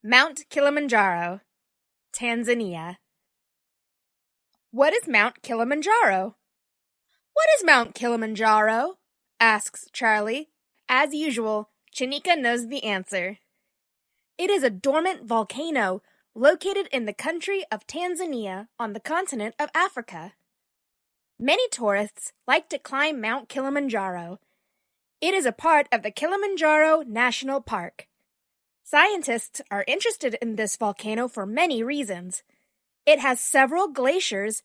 Mount Kilimanjaro, Tanzania. What is Mount Kilimanjaro? What is Mount Kilimanjaro? Asks Charlie. As usual, Chinika knows the answer. It is a dormant volcano located in the country of Tanzania on the continent of Africa. Many tourists like to climb Mount Kilimanjaro. It is a part of the Kilimanjaro National Park. Scientists are interested in this volcano for many reasons. It has several glaciers,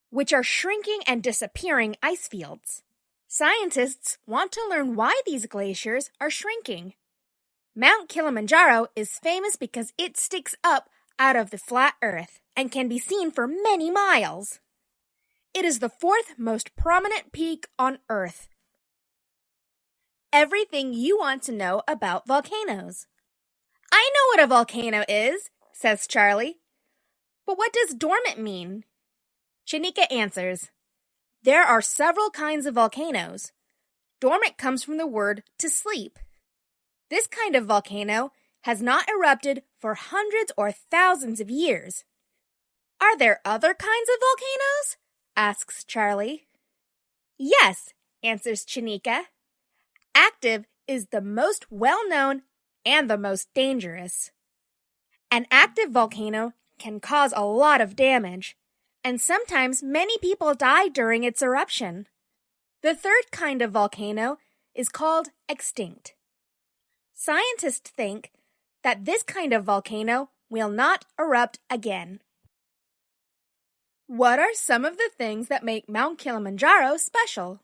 which are shrinking and disappearing ice fields. Scientists want to learn why these glaciers are shrinking. Mount Kilimanjaro is famous because it sticks up out of the flat earth and can be seen for many miles. It is the fourth most prominent peak on Earth. Everything you want to know about volcanoes. I know what a volcano is, says Charlie. But what does dormant mean? Chinika answers, there are several kinds of volcanoes. Dormant comes from the word to sleep. This kind of volcano has not erupted for hundreds or thousands of years. Are there other kinds of volcanoes? Asks Charlie. Yes, answers Chinika. Active is the most well-known and the most dangerous. An active volcano can cause a lot of damage, and sometimes many people die during its eruption. The third kind of volcano is called extinct. Scientists think that this kind of volcano will not erupt again. What are some of the things that make Mount Kilimanjaro special?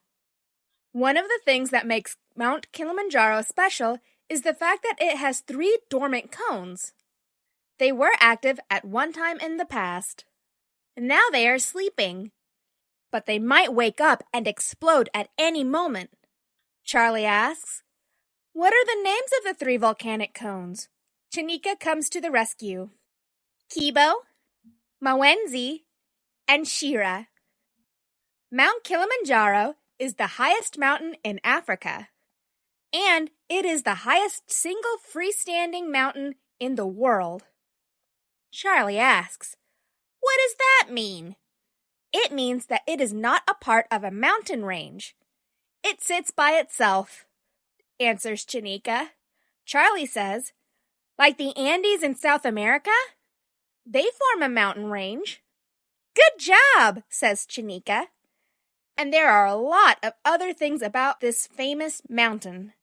One of the things that makes Mount Kilimanjaro special is the fact that it has 3 dormant cones. They were active at one time in the past. Now they are sleeping. But they might wake up and explode at any moment. Charlie asks, what are the names of the 3 volcanic cones? Chinika comes to the rescue. Kibo, Mouawinssi, and Wshira. Mount Kilimanjaro is the highest mountain in Africa, and it is the highest single freestanding mountain in the world. Charlie asks, what does that mean? It means that it is not a part of a mountain range. It sits by itself, answers Chinika. Charlie says, like the Andes in South America? They form a mountain range. Good job, says Chinika. And there are a lot of other things about this famous mountain.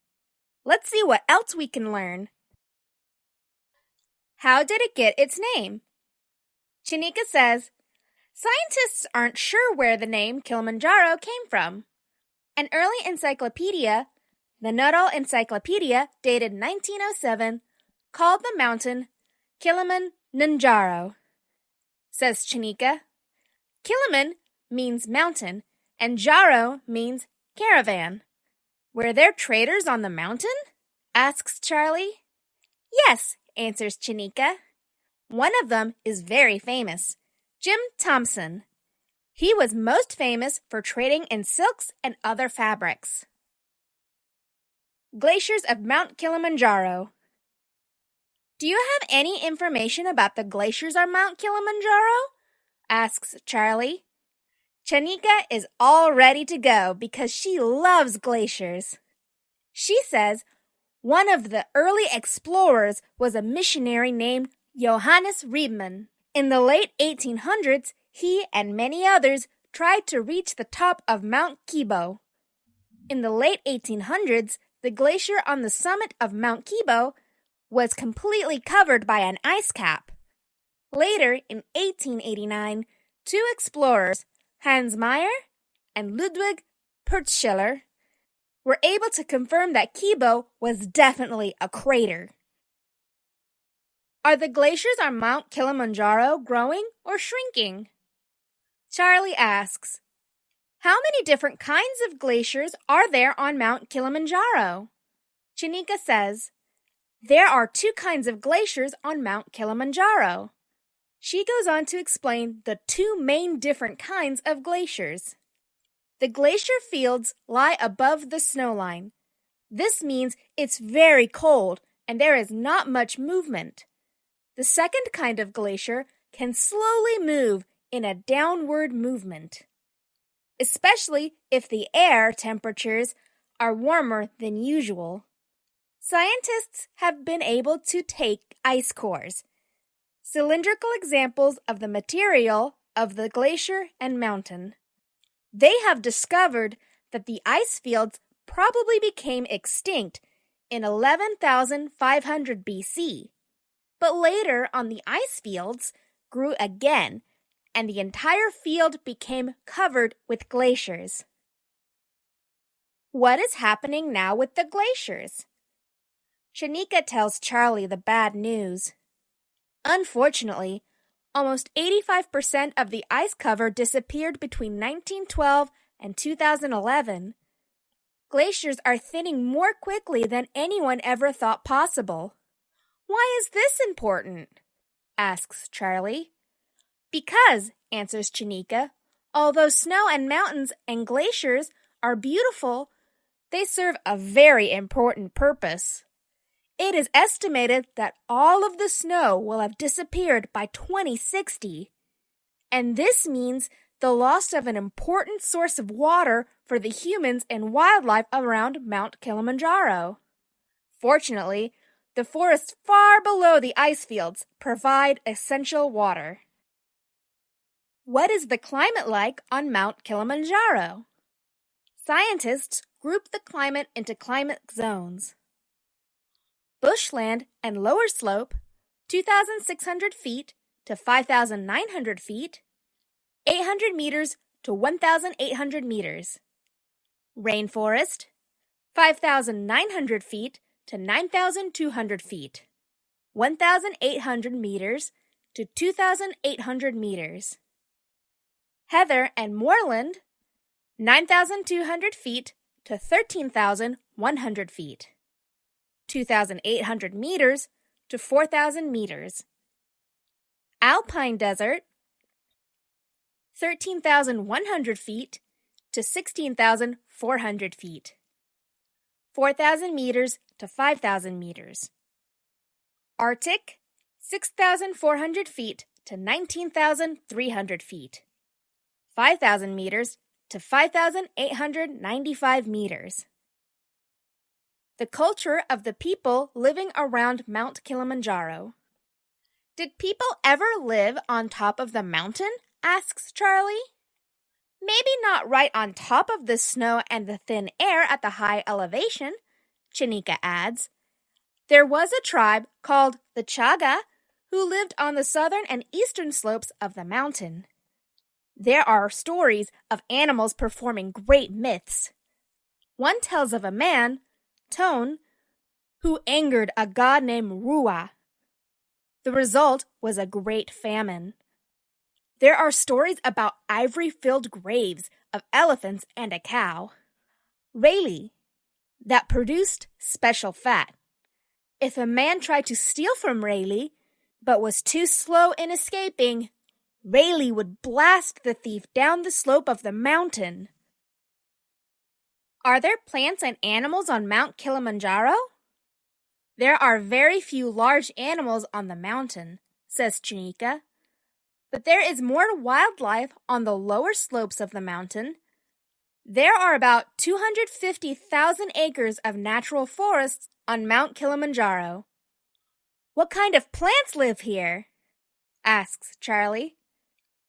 Let's see what else we can learn. How did it get its name? Chinika says, scientists aren't sure where the name Kilimanjaro came from. An early encyclopedia, the Nuttall Encyclopedia, dated 1907, called the mountain Kilimanjaro. Says Chinika, Kiliman means mountain, and Jaro means caravan. Were there traders on the mountain? Asks Charlie. Yes, answers Chinika. One of them is very famous, Jim Thompson. He was most famous for trading in silks and other fabrics. Glaciers of Mount Kilimanjaro. Do you have any information about the glaciers on Mount Kilimanjaro? Asks Charlie. Chinika is all ready to go because she loves glaciers. She says one of the early explorers was a missionary named Johannes Riedman. In the late 1800s, he and many others tried to reach the top of Mount Kibo. In the late 1800s, the glacier on the summit of Mount Kibo was completely covered by an ice cap. Later, in 1889, 2 explorers, Hans Meyer and Ludwig Purtscheller, were able to confirm that Kibo was definitely a crater. Are the glaciers on Mount Kilimanjaro growing or shrinking? Charlie asks, how many different kinds of glaciers are there on Mount Kilimanjaro? Chinika says, there are 2 kinds of glaciers on Mount Kilimanjaro. She goes on to explain the 2 main different kinds of glaciers. The glacier fields lie above the snowline. This means it's very cold and there is not much movement. The second kind of glacier can slowly move in a downward movement, especially if the air temperatures are warmer than usual. Scientists have been able to take ice cores, cylindrical examples of the material of the glacier and mountain. They have discovered that the ice fields probably became extinct in 11,500 BC, but later on the ice fields grew again, and the entire field became covered with glaciers. What is happening now with the glaciers? Shanika tells Charlie the bad news. Unfortunately, almost 85% of the ice cover disappeared between 1912 and 2011. Glaciers are thinning more quickly than anyone ever thought possible. Why is this important? Asks Charlie. Because, answers Shanika, although snow and mountains and glaciers are beautiful, they serve a very important purpose. It is estimated that all of the snow will have disappeared by 2060. And this means the loss of an important source of water for the humans and wildlife around Mount Kilimanjaro. Fortunately, the forests far below the ice fields provide essential water. What is the climate like on Mount Kilimanjaro? Scientists group the climate into climate zones. Bushland and lower slope, 2,600 feet to 5,900 feet, 800 meters to 1,800 meters. Rainforest, 5,900 feet to 9,200 feet, 1,800 meters to 2,800 meters. Heather and moorland, 9,200 feet to 13,100 feet, 2,800 meters to 4,000 meters. Alpine desert, 13,100 feet to 16,400 feet, 4,000 meters to 5,000 meters. Arctic, 6,400 feet to 19,300 feet, 5,000 meters to 5,895 meters. The culture of the people living around Mount Kilimanjaro. Did people ever live on top of the mountain? Asks Charlie. Maybe not right on top of the snow and the thin air at the high elevation, Shanika adds. There was a tribe called the Chaga who lived on the southern and eastern slopes of the mountain. There are stories of animals performing great myths. One tells of a man, Tone, who angered a god named Rua. The result was a great famine. There are stories about ivory-filled graves of elephants and a cow, Rayleigh, that produced special fat. If a man tried to steal from Rayleigh, but was too slow in escaping, Rayleigh would blast the thief down the slope of the mountain. Are there plants and animals on Mount Kilimanjaro? There are very few large animals on the mountain, says Shanika, but there is more wildlife on the lower slopes of the mountain. There are about 250,000 acres of natural forests on Mount Kilimanjaro. What kind of plants live here? Asks Charlie.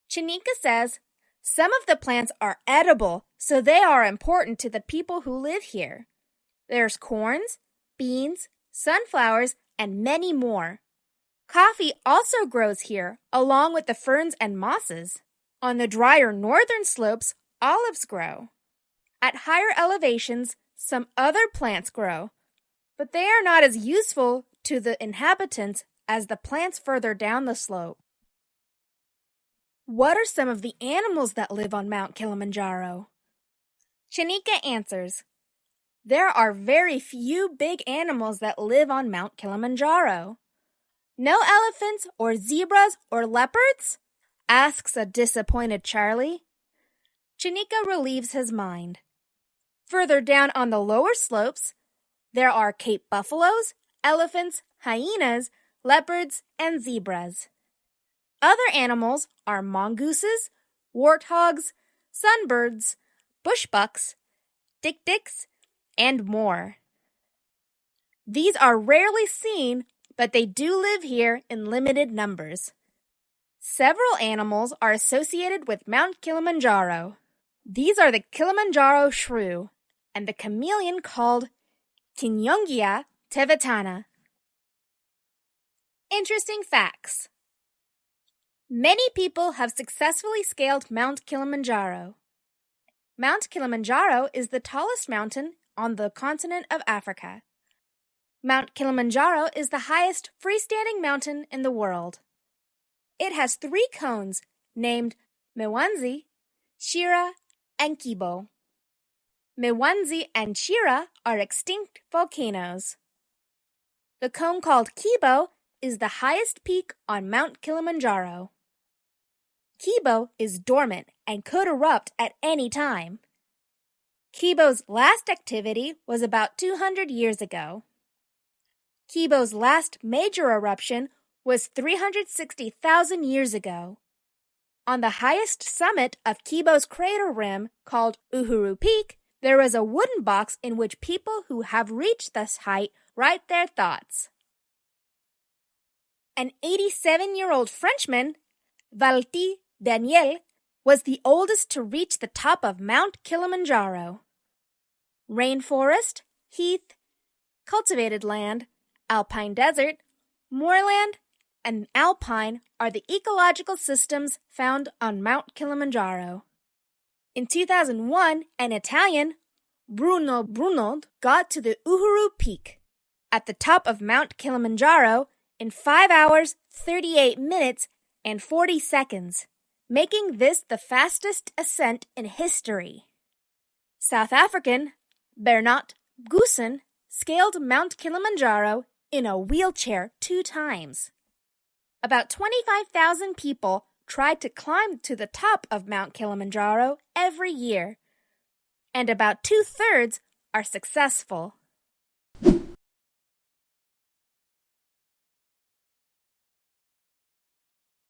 Shanika says, some of the plants are edible, so they are important to the people who live here. There's corns, beans, sunflowers, and many more. Coffee also grows here, along with the ferns and mosses. On the drier northern slopes, olives grow. At higher elevations, some other plants grow, but they are not as useful to the inhabitants as the plants further down the slope. What are some of the animals that live on Mount Kilimanjaro? Shanika answers, there are very few big animals that live on Mount Kilimanjaro. No elephants or zebras or leopards? Asks a disappointed Charlie. Shanika relieves his mind. Further down on the lower slopes, there are Cape buffaloes, elephants, hyenas, leopards, and zebras. Other animals are mongooses, warthogs, sunbirds, bushbucks, dik-diks, and more. These are rarely seen, but they do live here in limited numbers. Several animals are associated with Mount Kilimanjaro. These are the Kilimanjaro shrew and the chameleon called Kinyongia tevetana. Interesting facts. Many people have successfully scaled Mount Kilimanjaro. Mount Kilimanjaro is the tallest mountain on the continent of Africa. Mount Kilimanjaro is the highest freestanding mountain in the world. It has 3 cones named Mouawinsy, Shira, and Kibo. Mouawinsy and Shira are extinct volcanoes. The cone called Kibo is the highest peak on Mount Kilimanjaro. Kibo is dormant and could erupt at any time. Kibo's last activity was about 200 years ago. Kibo's last major eruption was 360,000 years ago. On the highest summit of Kibo's crater rim, called Uhuru Peak, there was a wooden box in which people who have reached this height write their thoughts. An 87-year-old Frenchman, Valty Daniel, was the oldest to reach the top of Mount Kilimanjaro. Rainforest, heath, cultivated land, alpine desert, moorland, and alpine are the ecological systems found on Mount Kilimanjaro. In 2001, an Italian, Bruno Brunold, got to the Uhuru Peak at the top of Mount Kilimanjaro in 5 hours, 38 minutes, and 40 seconds, making this the fastest ascent in history. South African Bernard Goosen scaled Mount Kilimanjaro in a wheelchair 2 times. About 25,000 people try to climb to the top of Mount Kilimanjaro every year, and about 2/3 are successful.